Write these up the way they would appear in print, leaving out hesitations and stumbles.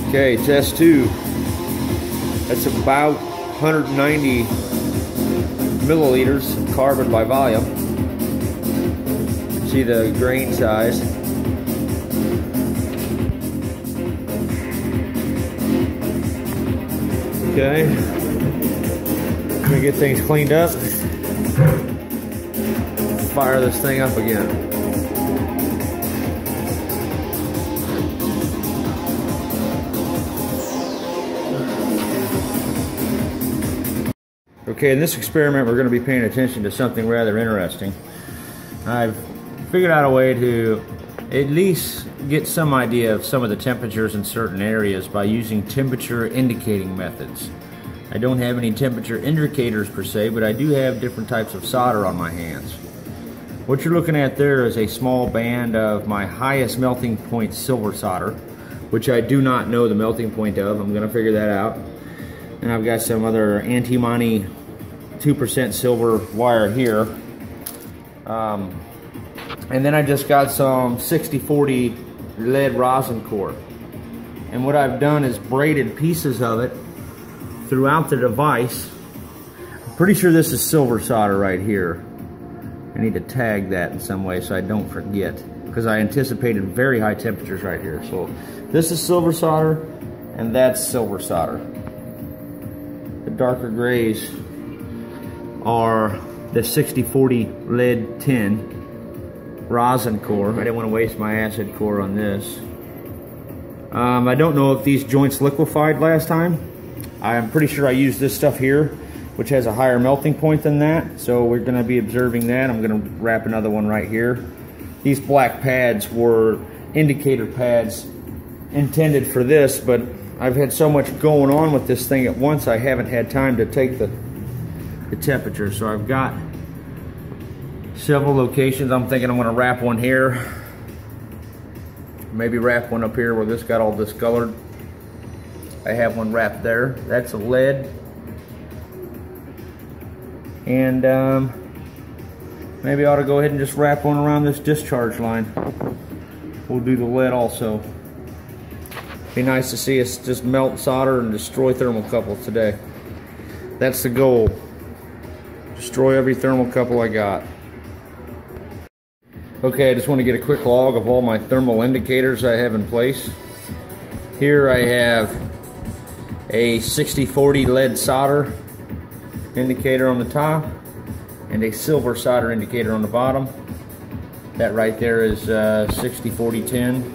Okay, test 2. That's about 190 milliliters of carbon by volume. See the grain size. Okay, I'm gonna get things cleaned up. Fire this thing up again. Okay, in this experiment we're going to be paying attention to something rather interesting. I've figured out a way to at least get some idea of some of the temperatures in certain areas by using temperature indicating methods. I don't have any temperature indicators per se, but I do have different types of solder on my hands. What you're looking at there is a small band of my highest melting point silver solder, which I do not know the melting point of. I'm going to figure that out. And I've got some other antimony 2% silver wire here. And then I just got some 6040 lead rosin core. And what I've done is braided pieces of it throughout the device. I'm pretty sure this is silver solder right here. I need to tag that in some way so I don't forget, because I anticipated very high temperatures right here. So this is silver solder and that's silver solder. The darker grays are the 6040 lead tin rosin core. I didn't want to waste my acid core on this. I don't know if these joints liquefied last time. I'm pretty sure I used this stuff here, which has a higher melting point than that. So we're going to be observing that. I'm going to wrap another one right here. These black pads were indicator pads intended for this, but I've had so much going on with this thing at once I haven't had time to take the temperature. So I've got several locations. I'm thinking I'm going to wrap one here, maybe wrap one up here where this got all discolored. I have one wrapped there. That's a lead. And maybe I ought to go ahead and just wrap one around this discharge line. We'll do the lead also. Be nice to see us just melt solder and destroy thermocouples today. That's the goal. Destroy every thermocouple I got. Okay, I just want to get a quick log of all my thermal indicators I have in place. Here I have a 6040 lead solder indicator on the top and a silver solder indicator on the bottom. That right there is 6040 tin.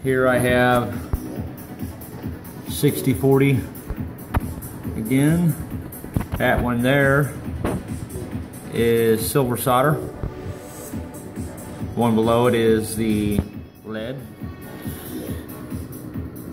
Here I have 6040 again. That one there is silver solder. One below it is the lead.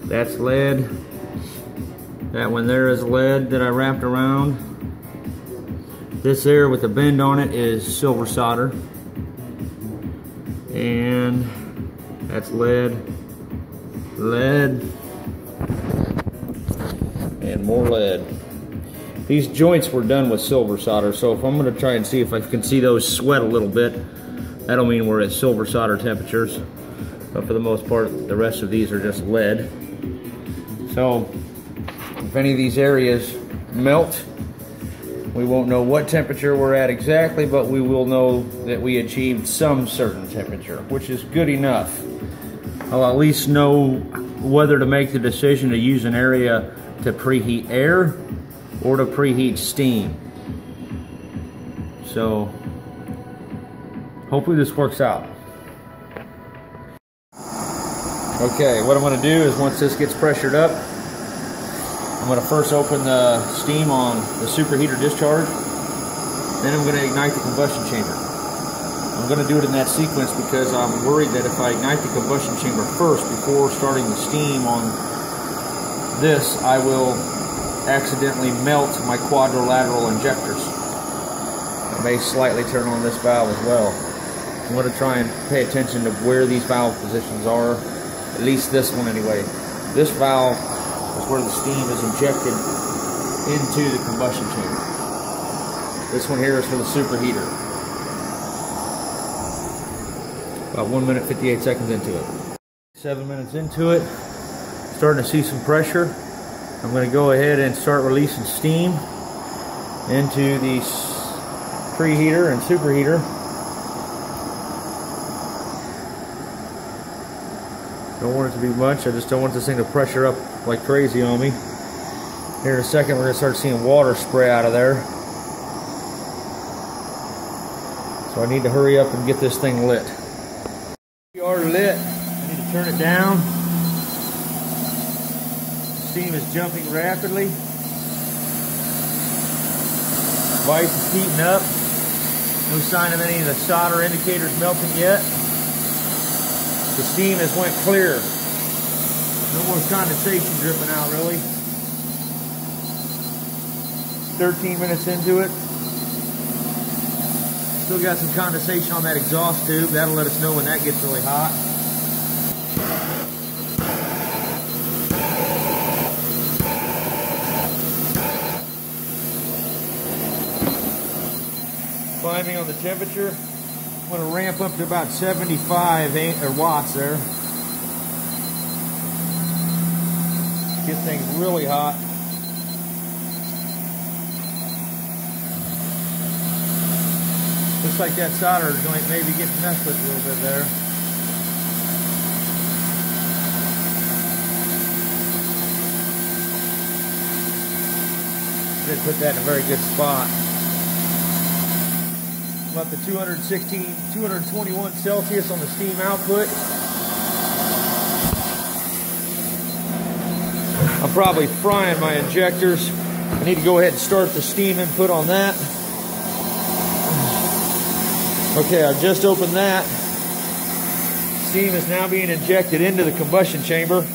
That's lead. That one there is lead that I wrapped around. This there with the bend on it is silver solder. And that's lead, lead, and more lead. These joints were done with silver solder, so if I'm going to try and see if I can see those sweat a little bit, that'll mean we're at silver solder temperatures. But for the most part, the rest of these are just lead. So if any of these areas melt, we won't know what temperature we're at exactly, but we will know that we achieved some certain temperature, which is good enough. I'll at least know whether to make the decision to use an area to preheat air or to preheat steam. So hopefully this works out. Okay, what I'm going to do is once this gets pressured up, I'm going to first open the steam on the superheater discharge, then I'm going to ignite the combustion chamber. I'm going to do it in that sequence because I'm worried that if I ignite the combustion chamber first before starting the steam on this, I will accidentally melt my quadrilateral injectors. I may slightly turn on this valve as well. I'm going to try and pay attention to where these valve positions are, at least this one anyway. This valve is where the steam is injected into the combustion chamber. This one here is for the superheater. About 1 minute 58 seconds into it. 7 minutes into it, starting to see some pressure. I'm going to go ahead and start releasing steam into the preheater and superheater. Don't want it to be much. I just don't want this thing to pressure up like crazy on me. Here in a second, we're going to start seeing water spray out of there. So I need to hurry up and get this thing lit. We are lit. I need to turn it down. The steam is jumping rapidly. Device is heating up. No sign of any of the solder indicators melting yet. The steam has went clear. No more condensation dripping out really. 13 minutes into it. Still got some condensation on that exhaust tube. That'll let us know when that gets really hot. Climbing on the temperature. I'm going to ramp up to about 75 watts there. Get things really hot. Looks like that solder joint maybe getting messed with a little bit there. Did put that in a very good spot. I'm up to 221 Celsius on the steam output. I'm probably frying my injectors. I need to go ahead and start the steam input on that. Okay, I've just opened that. Steam is now being injected into the combustion chamber.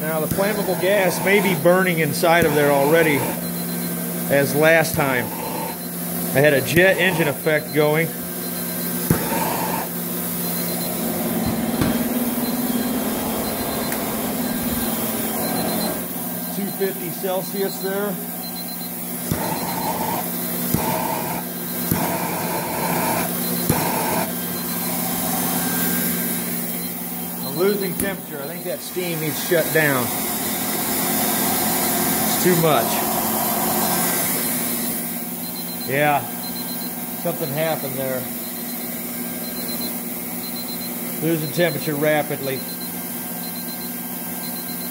Now the flammable gas may be burning inside of there already, as last time. I had a jet engine effect going. 250 Celsius there. I'm losing temperature. I think that steam needs shut down. It's too much. Yeah, something happened there. Losing temperature rapidly.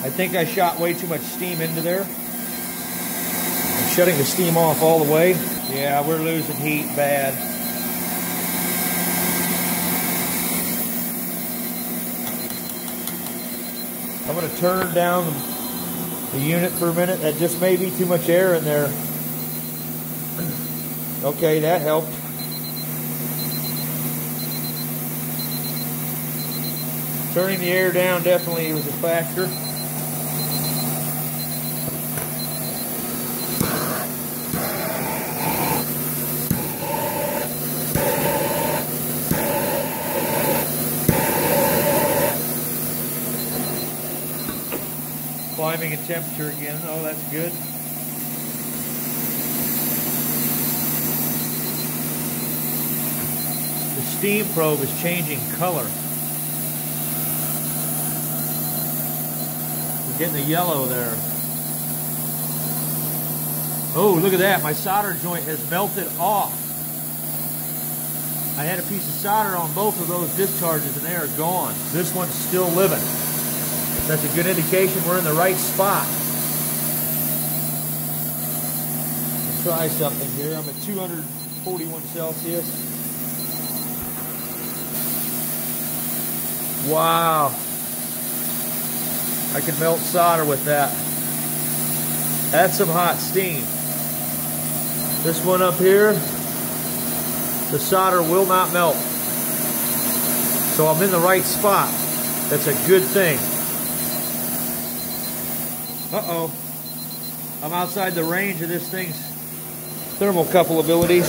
I think I shot way too much steam into there. I'm shutting the steam off all the way. Yeah, we're losing heat bad. I'm going to turn down the unit for a minute. That just may be too much air in there. Okay, that helped. Turning the air down definitely was a factor. Climbing in temperature again. Oh, that's good. The steam probe is changing color. We're getting the yellow there. Oh, look at that. My solder joint has melted off. I had a piece of solder on both of those discharges and they are gone. This one's still living. That's a good indication we're in the right spot. Let's try something here. I'm at 241 Celsius. Wow. I can melt solder with that. That's some hot steam. This one up here, the solder will not melt. So I'm in the right spot. That's a good thing. Uh-oh. I'm outside the range of this thing's thermocouple abilities.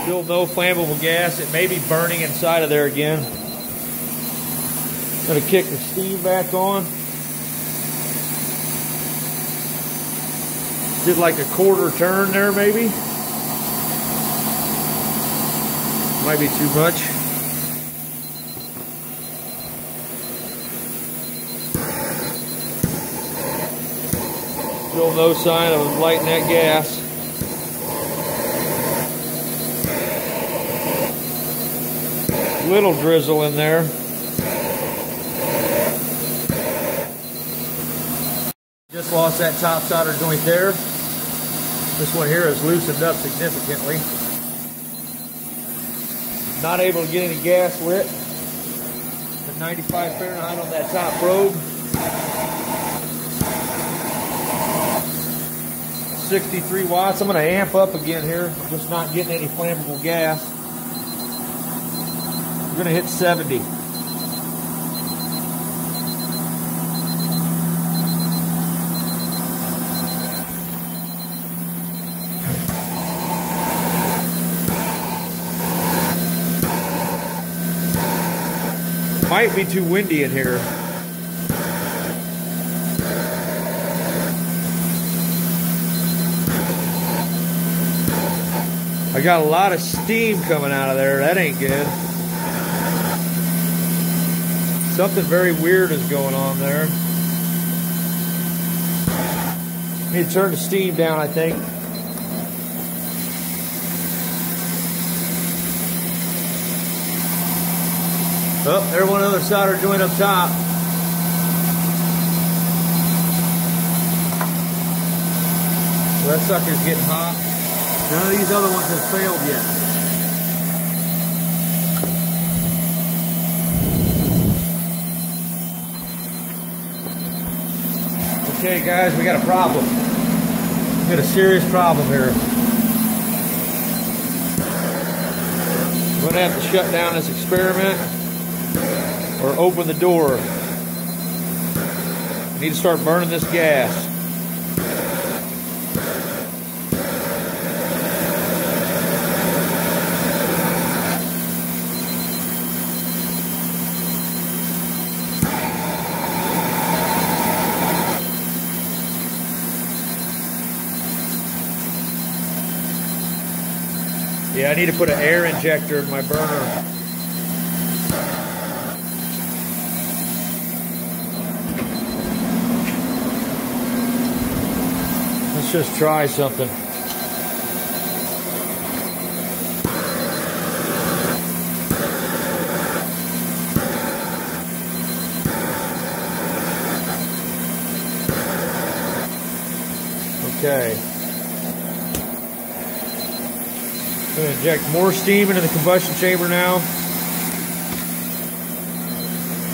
Still no flammable gas. It may be burning inside of there again. Gonna kick the steam back on. Did like a quarter turn there maybe. Might be too much. Still no sign of lighting that gas. Little drizzle in there. Just lost that top solder joint there. This one here is loosened up significantly. Not able to get any gas lit. At 95 Fahrenheit on that top probe. 63 watts. I'm going to amp up again here. I'm just not getting any flammable gas. I'm going to hit 70. Might be too windy in here. I got a lot of steam coming out of there. That ain't good. Something very weird is going on there. Need to turn the steam down, I think. Oh, there's one other solder joint up top. Well, that sucker's getting hot. None of these other ones have failed yet. Okay guys, we got a problem. We got a serious problem here. We're gonna have to shut down this experiment or open the door. We need to start burning this gas. Yeah, I need to put an air injector in my burner. Let's just try something. Okay. I'm going to inject more steam into the combustion chamber now.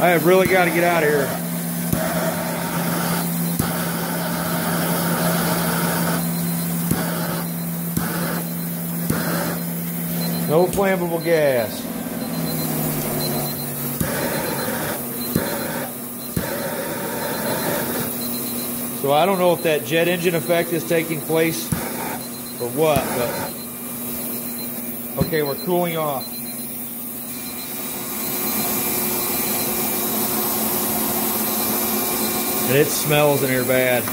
I have really got to get out of here. No flammable gas. So I don't know if that jet engine effect is taking place or what, but okay, we're cooling off. And it smells in here bad.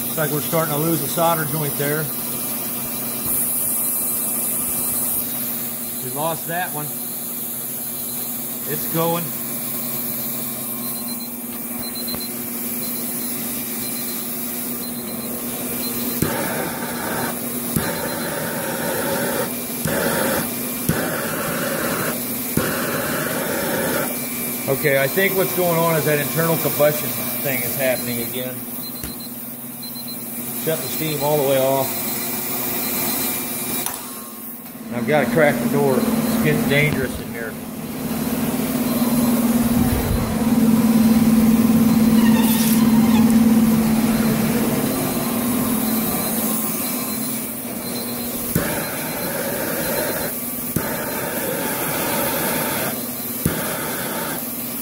Looks like we're starting to lose a solder joint there. We lost that one. It's going. Okay, I think what's going on is that internal combustion thing is happening again. Shut the steam all the way off. And I've got to crack the door. It's getting dangerous in here.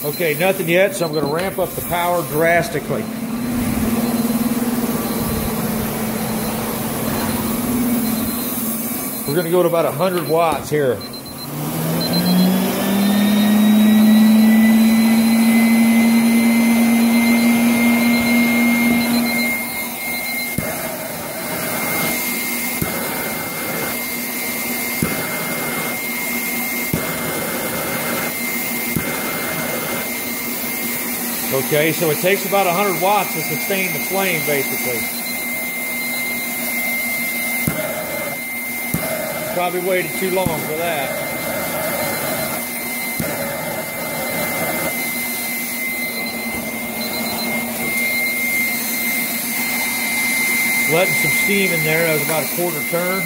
Okay, nothing yet, so I'm going to ramp up the power drastically. We're going to go to about 100 watts here. Okay, so it takes about 100 watts to sustain the flame, basically. Probably waited too long for that. Letting some steam in there. That was about a quarter turn.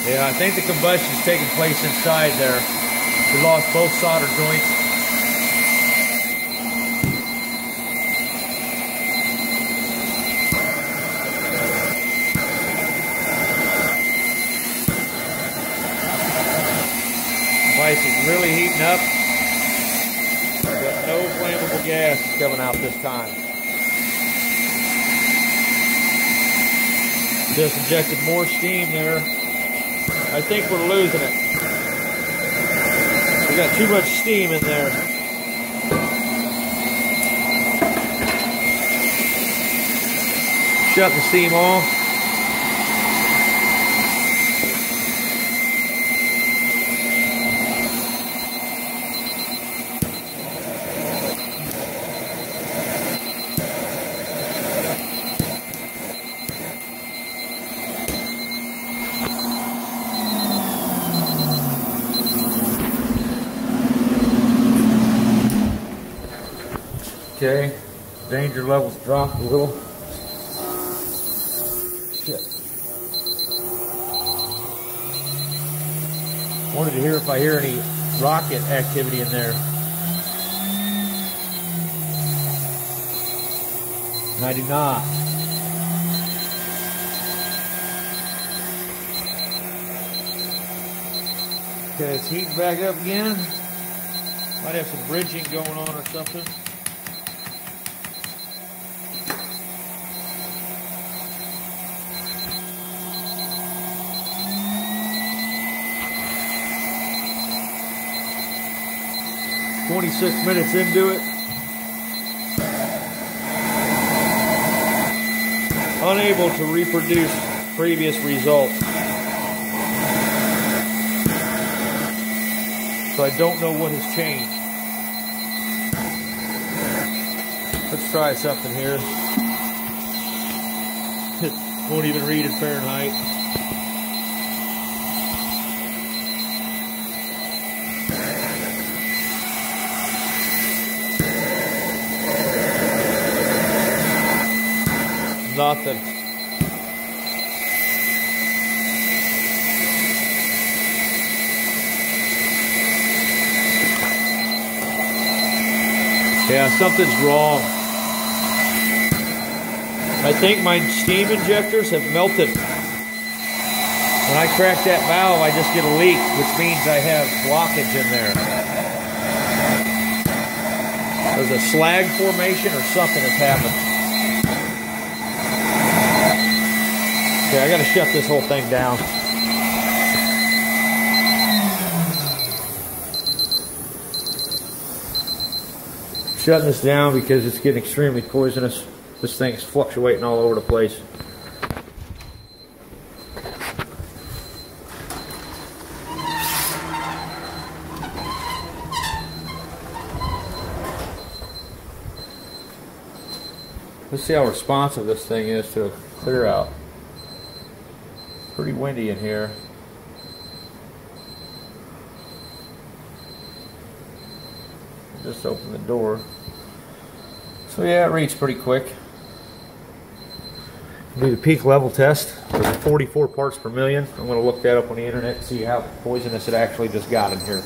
Yeah, I think the combustion's taking place inside there. We lost both solder joints. Device is really heating up, but no flammable gas is coming out this time. Just injected more steam there. I think we're losing it. We got too much steam in there. Shut the steam off. Okay, danger levels dropped a little. Shit. Wanted to hear if I hear any rocket activity in there. And I do not. Okay, it's heating back up again. Might have some bridging going on or something. "26 minutes into it. Unable to reproduce previous results. So I don't know what has changed. Let's try something here. It won't even read in Fahrenheit. Nothing. Yeah, something's wrong. I think my steam injectors have melted. When I crack that valve, I just get a leak, which means I have blockage in there. There's a slag formation or something has happened. Okay, I gotta shut this whole thing down. Shutting this down because it's getting extremely poisonous. This thing's fluctuating all over the place. Let's see how responsive this thing is to a clear out. Pretty windy in here. Just open the door. So yeah, it reads pretty quick. Do the peak level test for 44 parts per million. I'm going to look that up on the internet and see how poisonous it actually just got in here.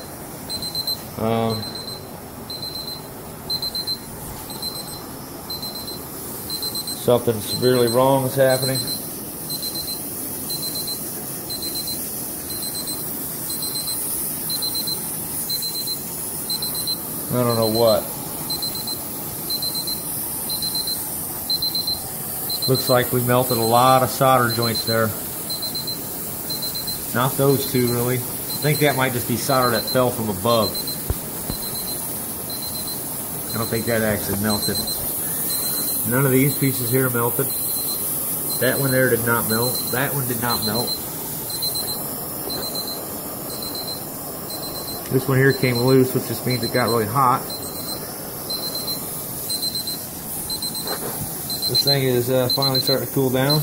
Something severely wrong is happening. I don't know what. Looks like we melted a lot of solder joints there. Not those two, really. I think that might just be solder that fell from above. I don't think that actually melted. None of these pieces here melted. That one there did not melt. That one did not melt. This one here came loose, which just means it got really hot. This thing is finally starting to cool down.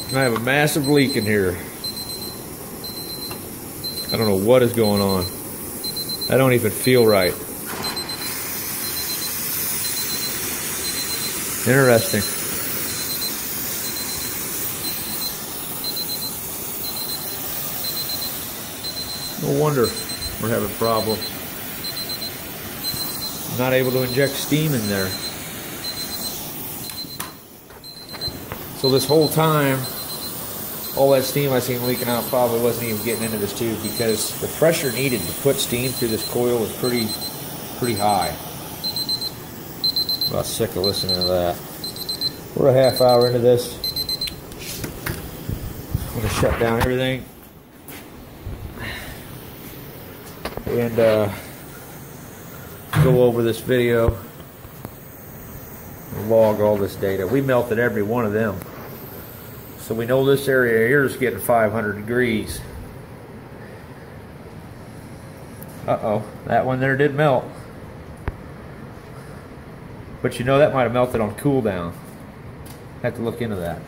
And I have a massive leak in here. I don't know what is going on. I don't even feel right. Interesting. No wonder we're having a problem. I'm not able to inject steam in there. So this whole time, all that steam I seen leaking out probably wasn't even getting into this tube, because the pressure needed to put steam through this coil was pretty high. I'm about sick of listening to that. We're a half hour into this. I'm going to shut down everything and go over this video and log all this data. We melted every one of them. So we know this area here is getting 500 degrees. Uh-oh, that one there did melt. But you know, that might have melted on cool down. Have to look into that.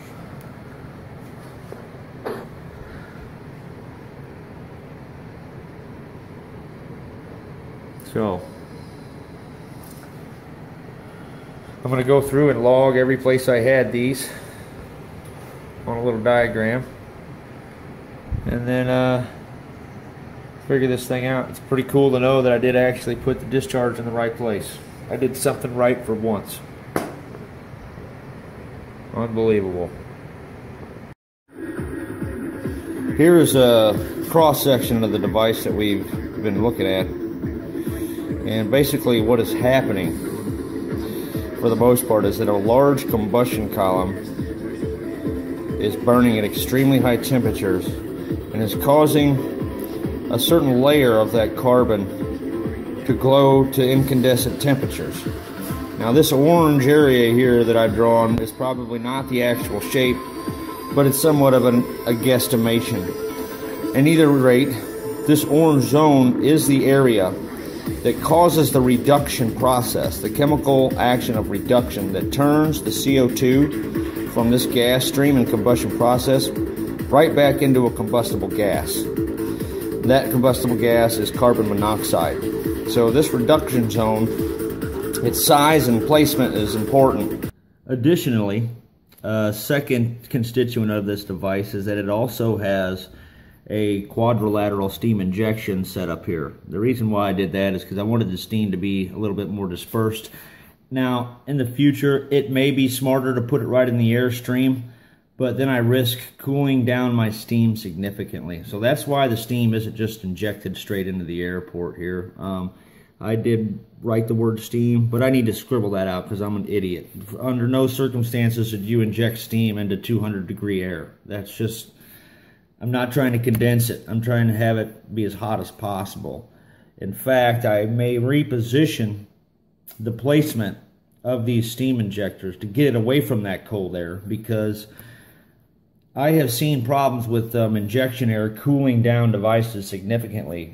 So I'm going to go through and log every place I had these on a little diagram, and then figure this thing out. It's pretty cool to know that I did actually put the discharge in the right place. I did something right for once. Unbelievable. Here is a cross-section of the device that we've been looking at, and basically what is happening for the most part is that a large combustion column is burning at extremely high temperatures and is causing a certain layer of that carbon to glow to incandescent temperatures. Now this orange area here that I've drawn is probably not the actual shape, but it's somewhat of a guesstimation. At either rate, this orange zone is the area that causes the reduction process, the chemical action of reduction that turns the CO2 from this gas stream and combustion process right back into a combustible gas. That combustible gas is carbon monoxide. So this reduction zone, its size and placement is important. Additionally, a second constituent of this device is that it also has a quadrilateral steam injection setup here. The reason why I did that is because I wanted the steam to be a little bit more dispersed. Now, in the future, it may be smarter to put it right in the airstream, but then I risk cooling down my steam significantly. So that's why the steam isn't just injected straight into the airport here. I did write the word steam, but I need to scribble that out because I'm an idiot. Under no circumstances should you inject steam into 200-degree air. That's just, I'm not trying to condense it. I'm trying to have it be as hot as possible. In fact, I may reposition the placement of these steam injectors to get it away from that cold air, because I have seen problems with injection air cooling down devices significantly.